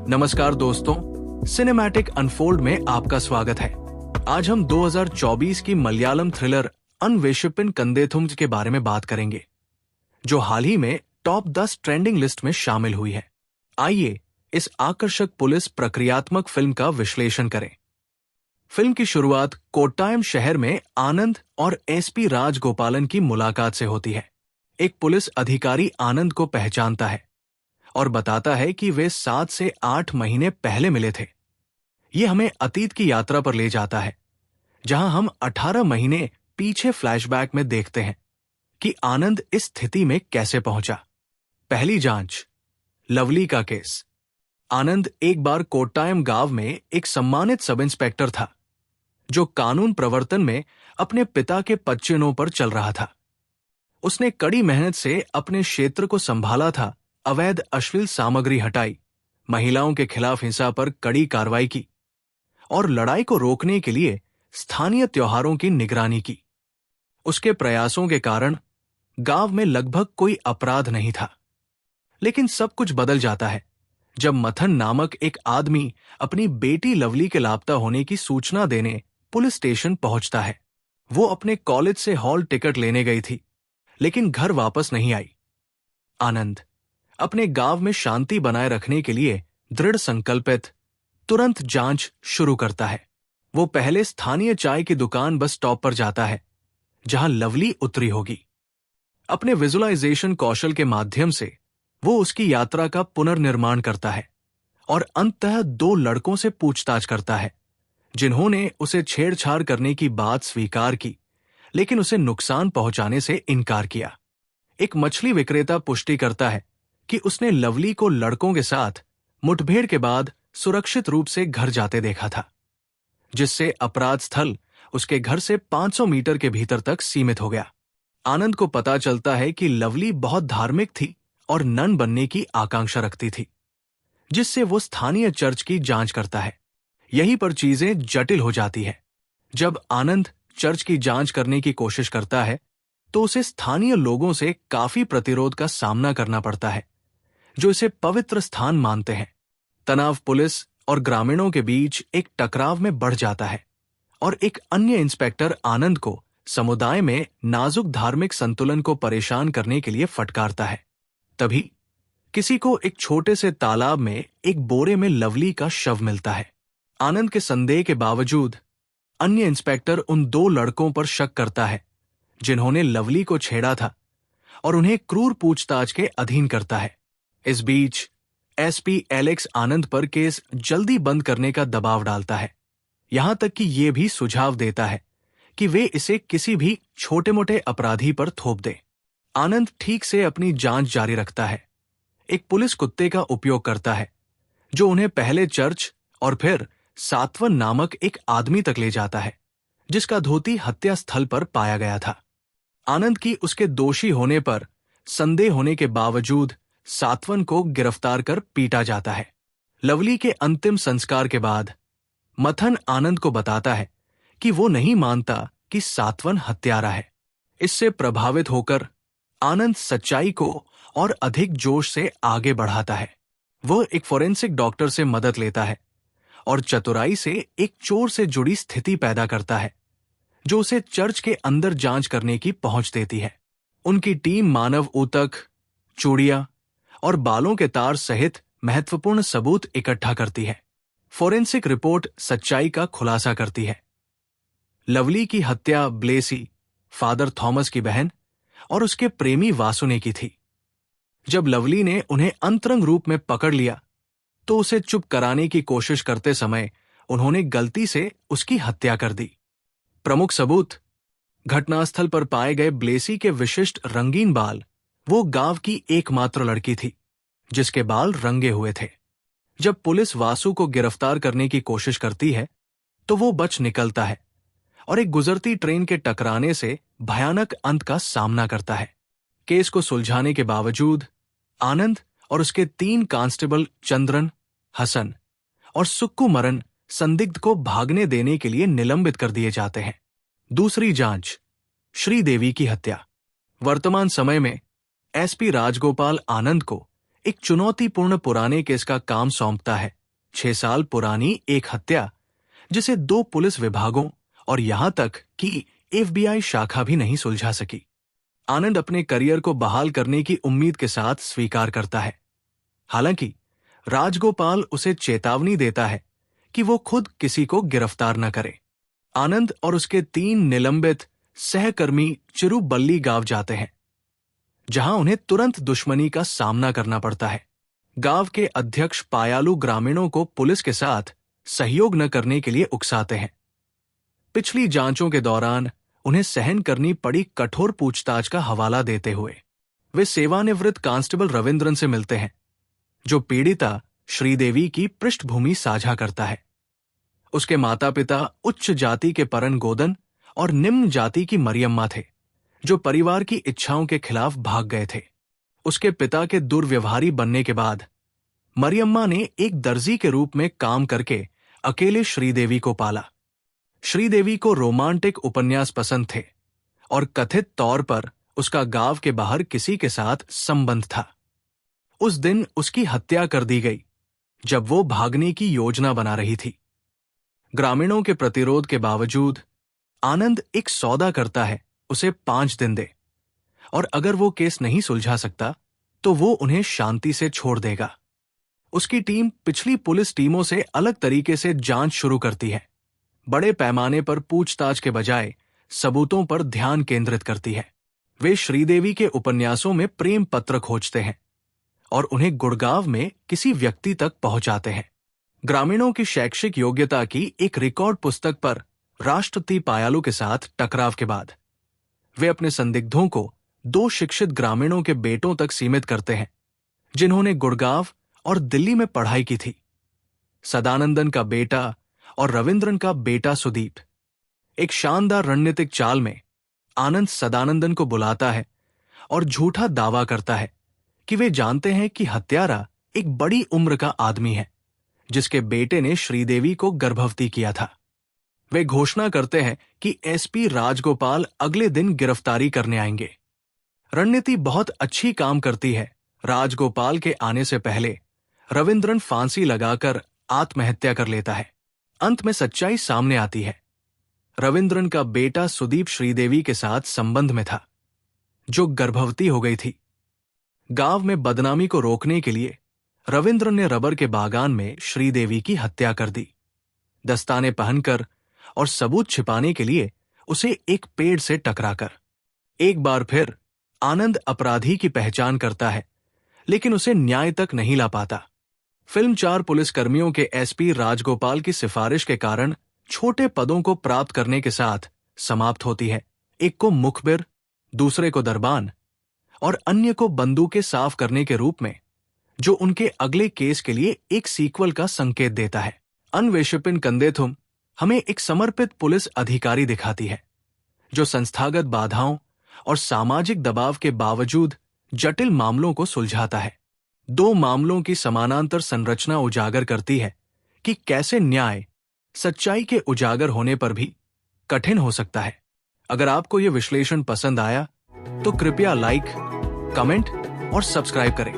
नमस्कार दोस्तों, cinematic unfold में आपका स्वागत है। आज हम 2024 की मलयालम थ्रिलर अन्वेषपिन कंदेथुम के बारे में बात करेंगे, जो हाल ही में टॉप 10 ट्रेंडिंग लिस्ट में शामिल हुई है। आइए इस आकर्षक पुलिस प्रक्रियात्मक फिल्म का विश्लेषण करें। फिल्म की शुरुआत कोट्टायम शहर में आनंद और एसपी राजगोपालन की मुलाकात से होती है। एक पुलिस अधिकारी आनंद को पहचानता है और बताता है कि वे 7 से 8 महीने पहले मिले थे। ये हमें अतीत की यात्रा पर ले जाता है, जहां हम 18 महीने पीछे फ्लैशबैक में देखते हैं कि आनंद इस स्थिति में कैसे पहुंचा। पहली जांच, लवली का केस। आनंद एक बार कोट्टायम गांव में एक सम्मानित सब इंस्पेक्टर था, जो कानून प्रवर्तन में अपने पिता के पदचिन्हों पर चल रहा था। उसने कड़ी मेहनत से अपने क्षेत्र को संभाला था, अवैध अश्लील सामग्री हटाई, महिलाओं के खिलाफ हिंसा पर कड़ी कार्रवाई की और लड़ाई को रोकने के लिए स्थानीय त्योहारों की निगरानी की। उसके प्रयासों के कारण गांव में लगभग कोई अपराध नहीं था। लेकिन सब कुछ बदल जाता है जब मथन नामक एक आदमी अपनी बेटी लवली के लापता होने की सूचना देने पुलिस स्टेशन पहुंचता है। वो अपने कॉलेज से हॉल टिकट लेने गई थी, लेकिन घर वापस नहीं आई। आनंद अपने गांव में शांति बनाए रखने के लिए दृढ़ संकल्पित तुरंत जांच शुरू करता है। वो पहले स्थानीय चाय की दुकान बस स्टॉप पर जाता है, जहां लवली उतरी होगी। अपने विजुअलाइजेशन कौशल के माध्यम से वो उसकी यात्रा का पुनर्निर्माण करता है और अंततः 2 लड़कों से पूछताछ करता है, जिन्होंने उसे छेड़छाड़ करने की बात स्वीकार की, लेकिन उसे नुकसान पहुंचाने से इनकार किया। एक मछली विक्रेता पुष्टि करता है कि उसने लवली को लड़कों के साथ मुठभेड़ के बाद सुरक्षित रूप से घर जाते देखा था, जिससे अपराध स्थल उसके घर से 500 मीटर के भीतर तक सीमित हो गया। आनंद को पता चलता है कि लवली बहुत धार्मिक थी और नन बनने की आकांक्षा रखती थी, जिससे वो स्थानीय चर्च की जांच करता है। यहीं पर चीजें जटिल हो जाती है। जब आनंद चर्च की जांच करने की कोशिश करता है, तो उसे स्थानीय लोगों से काफी प्रतिरोध का सामना करना पड़ता है, जो इसे पवित्र स्थान मानते हैं। तनाव पुलिस और ग्रामीणों के बीच एक टकराव में बढ़ जाता है और एक अन्य इंस्पेक्टर आनंद को समुदाय में नाजुक धार्मिक संतुलन को परेशान करने के लिए फटकारता है। तभी किसी को एक छोटे से तालाब में एक बोरे में लवली का शव मिलता है। आनंद के संदेह के बावजूद अन्य इंस्पेक्टर उन 2 लड़कों पर शक करता है, जिन्होंने लवली को छेड़ा था, और उन्हें क्रूर पूछताछ के अधीन करता है। इस बीच एसपी एलेक्स आनंद पर केस जल्दी बंद करने का दबाव डालता है, यहां तक कि ये भी सुझाव देता है कि वे इसे किसी भी छोटे मोटे अपराधी पर थोप दे। आनंद ठीक से अपनी जांच जारी रखता है। एक पुलिस कुत्ते का उपयोग करता है, जो उन्हें पहले चर्च और फिर सातवन नामक एक आदमी तक ले जाता है, जिसका धोती हत्या स्थल पर पाया गया था। आनंद की उसके दोषी होने पर संदेह होने के बावजूद सातवन को गिरफ्तार कर पीटा जाता है। लवली के अंतिम संस्कार के बाद मथन आनंद को बताता है कि वो नहीं मानता कि सातवन हत्यारा है। इससे प्रभावित होकर आनंद सच्चाई को और अधिक जोश से आगे बढ़ाता है। वह एक फोरेंसिक डॉक्टर से मदद लेता है और चतुराई से एक चोर से जुड़ी स्थिति पैदा करता है, जो उसे चर्च के अंदर जांच करने की पहुंच देती है। उनकी टीम मानव ऊतक, चूड़ियां और बालों के तार सहित महत्वपूर्ण सबूत इकट्ठा करती है। फोरेंसिक रिपोर्ट सच्चाई का खुलासा करती है। लवली की हत्या ब्लेसी, फादर थॉमस की बहन और उसके प्रेमी वासु ने की थी। जब लवली ने उन्हें अंतरंग रूप में पकड़ लिया, तो उसे चुप कराने की कोशिश करते समय उन्होंने गलती से उसकी हत्या कर दी। प्रमुख सबूत, घटनास्थल पर पाए गए ब्लेसी के विशिष्ट रंगीन बाल। वो गांव की एकमात्र लड़की थी जिसके बाल रंगे हुए थे। जब पुलिस वासु को गिरफ्तार करने की कोशिश करती है, तो वो बच निकलता है और एक गुजरती ट्रेन के टकराने से भयानक अंत का सामना करता है। केस को सुलझाने के बावजूद आनंद और उसके 3 कांस्टेबल चंद्रन, हसन और सुक्कुमरन संदिग्ध को भागने देने के लिए निलंबित कर दिए जाते हैं। दूसरी जांच, श्रीदेवी की हत्या। वर्तमान समय में एसपी राजगोपाल आनंद को एक चुनौतीपूर्ण पुराने केस का काम सौंपता है। 6 साल पुरानी एक हत्या जिसे 2 पुलिस विभागों और यहां तक कि FBI शाखा भी नहीं सुलझा सकी। आनंद अपने करियर को बहाल करने की उम्मीद के साथ स्वीकार करता है। हालांकि राजगोपाल उसे चेतावनी देता है कि वो खुद किसी को गिरफ्तार न करे। आनंद और उसके 3 निलंबित सहकर्मी चिरुबल्ली गांव जाते हैं, जहां उन्हें तुरंत दुश्मनी का सामना करना पड़ता है। गांव के अध्यक्ष पायालू ग्रामीणों को पुलिस के साथ सहयोग न करने के लिए उकसाते हैं। पिछली जांचों के दौरान उन्हें सहन करनी पड़ी कठोर पूछताछ का हवाला देते हुए वे सेवानिवृत्त कांस्टेबल रविंद्रन से मिलते हैं, जो पीड़िता श्रीदेवी की पृष्ठभूमि साझा करता है। उसके माता पिता उच्च जाति के परन गोदन और निम्न जाति की मरियम्मा थे, जो परिवार की इच्छाओं के खिलाफ भाग गए थे। उसके पिता के दुर्व्यवहारी बनने के बाद मरियम्मा ने एक दर्जी के रूप में काम करके अकेले श्रीदेवी को पाला। श्रीदेवी को रोमांटिक उपन्यास पसंद थे और कथित तौर पर उसका गांव के बाहर किसी के साथ संबंध था। उस दिन उसकी हत्या कर दी गई जब वो भागने की योजना बना रही थी। ग्रामीणों के प्रतिरोध के बावजूद आनंद एक सौदा करता है, उसे 5 दिन दे, और अगर वो केस नहीं सुलझा सकता तो वो उन्हें शांति से छोड़ देगा। उसकी टीम पिछली पुलिस टीमों से अलग तरीके से जांच शुरू करती है। बड़े पैमाने पर पूछताछ के बजाय सबूतों पर ध्यान केंद्रित करती है। वे श्रीदेवी के उपन्यासों में प्रेम पत्र खोजते हैं और उन्हें गुड़गांव में किसी व्यक्ति तक पहुंचाते हैं। ग्रामीणों की शैक्षिक योग्यता की एक रिकॉर्ड पुस्तक पर राष्ट्रपति पायालू के साथ टकराव के बाद वे अपने संदिग्धों को 2 शिक्षित ग्रामीणों के बेटों तक सीमित करते हैं, जिन्होंने गुड़गांव और दिल्ली में पढ़ाई की थी। सदानंदन का बेटा और रविंद्रन का बेटा सुदीप। एक शानदार रणनीतिक चाल में आनंद सदानंदन को बुलाता है और झूठा दावा करता है कि वे जानते हैं कि हत्यारा एक बड़ी उम्र का आदमी है, जिसके बेटे ने श्रीदेवी को गर्भवती किया था। वे घोषणा करते हैं कि SP राजगोपाल अगले दिन गिरफ्तारी करने आएंगे। रणनीति बहुत अच्छी काम करती है। राजगोपाल के आने से पहले रविंद्रन फांसी लगाकर आत्महत्या कर लेता है। अंत में सच्चाई सामने आती है। रविंद्रन का बेटा सुदीप श्रीदेवी के साथ संबंध में था, जो गर्भवती हो गई थी। गांव में बदनामी को रोकने के लिए रविंद्रन ने रबर के बागान में श्रीदेवी की हत्या कर दी। दस्ताने पहनकर और सबूत छिपाने के लिए उसे एक पेड़ से टकराकर। एक बार फिर आनंद अपराधी की पहचान करता है, लेकिन उसे न्याय तक नहीं ला पाता। फिल्म 4 पुलिसकर्मियों के SP राजगोपाल की सिफारिश के कारण छोटे पदों को प्राप्त करने के साथ समाप्त होती है। एक को मुखबिर, दूसरे को दरबान और अन्य को बंदूकें साफ करने के रूप में, जो उनके अगले केस के लिए एक सीक्वल का संकेत देता है। अन्वेषपिन कंदेथुम हमें एक समर्पित पुलिस अधिकारी दिखाती है, जो संस्थागत बाधाओं और सामाजिक दबाव के बावजूद जटिल मामलों को सुलझाता है। 2 मामलों की समानांतर संरचना उजागर करती है कि कैसे न्याय सच्चाई के उजागर होने पर भी कठिन हो सकता है। अगर आपको यह विश्लेषण पसंद आया तो कृपया लाइक, कमेंट और सब्सक्राइब करें।